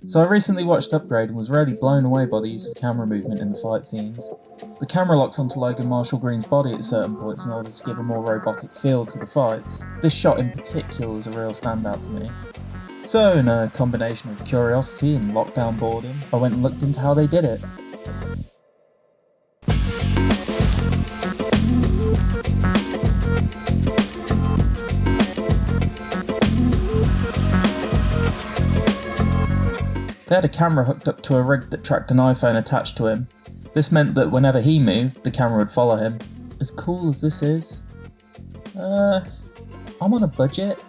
So I recently watched Upgrade and was really blown away by the use of camera movement in the fight scenes. The camera locks onto Logan Marshall Green's body at certain points in order to give a more robotic feel to the fights. This shot in particular was a real standout to me. So in a combination of curiosity and lockdown boredom, I went and looked into how they did it. They had a camera hooked up to a rig that tracked an iPhone attached to him. This meant that whenever he moved, the camera would follow him. As cool as this is, I'm on a budget.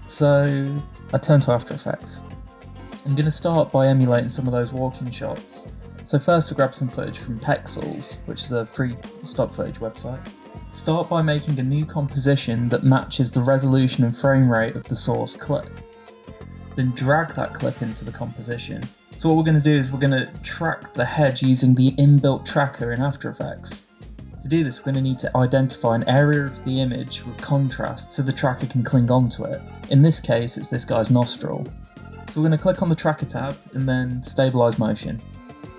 So I turned to After Effects. I'm going to start by emulating some of those walking shots. So first I grabbed some footage from Pexels, which is a free stock footage website. Start by making a new composition that matches the resolution and frame rate of the source clip. Then drag that clip into the composition. So what we're going to do is we're going to track the head using the inbuilt tracker in After Effects. To do this, we're going to need to identify an area of the image with contrast so the tracker can cling onto it. In this case, it's this guy's nostril. So we're going to click on the tracker tab and then stabilize motion.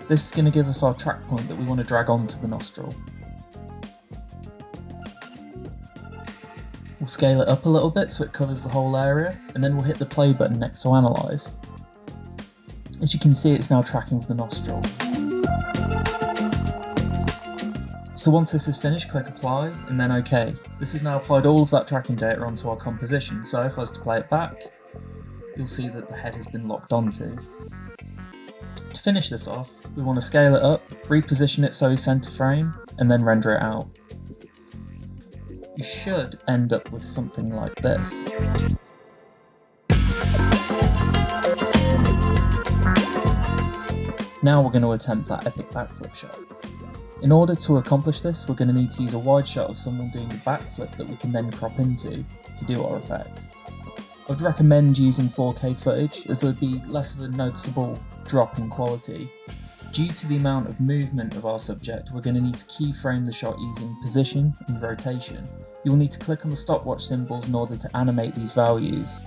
This is going to give us our track point that we want to drag onto the nostril. We'll scale it up a little bit so it covers the whole area, and then we'll hit the play button next to analyze. As you can see, it's now tracking with the nostril. So once this is finished, click apply and then OK. This has now applied all of that tracking data onto our composition, so if I was to play it back, you'll see that the head has been locked onto. To finish this off, we want to scale it up, reposition it so we center frame, and then render it out. You should end up with something like this. Now we're going to attempt that epic backflip shot. In order to accomplish this, we're going to need to use a wide shot of someone doing a backflip that we can then crop into to do our effect. I would recommend using 4K footage, as there would be less of a noticeable drop in quality. Due to the amount of movement of our subject, we're going to need to keyframe the shot using position and rotation. You will need to click on the stopwatch symbols in order to animate these values.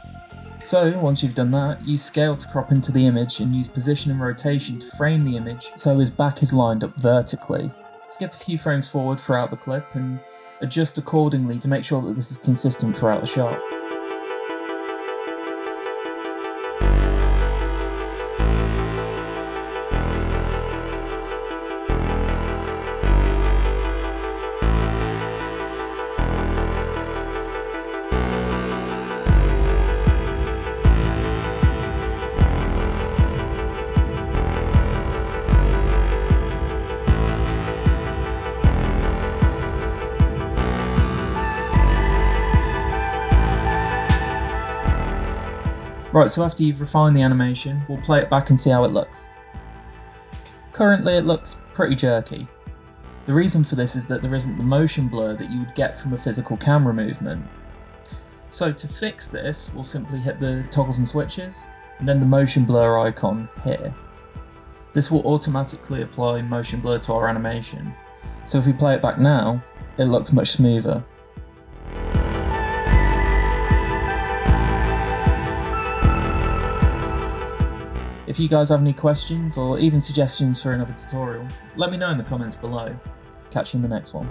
So, once you've done that, use scale to crop into the image and use position and rotation to frame the image so his back is lined up vertically. Skip a few frames forward throughout the clip and adjust accordingly to make sure that this is consistent throughout the shot. Right, so after you've refined the animation, we'll play it back and see how it looks. Currently it looks pretty jerky. The reason for this is that there isn't the motion blur that you would get from a physical camera movement. So to fix this, we'll simply hit the toggles and switches, and then the motion blur icon here. This will automatically apply motion blur to our animation. So if we play it back now, it looks much smoother. If you guys have any questions or even suggestions for another tutorial, let me know in the comments below. Catch you in the next one.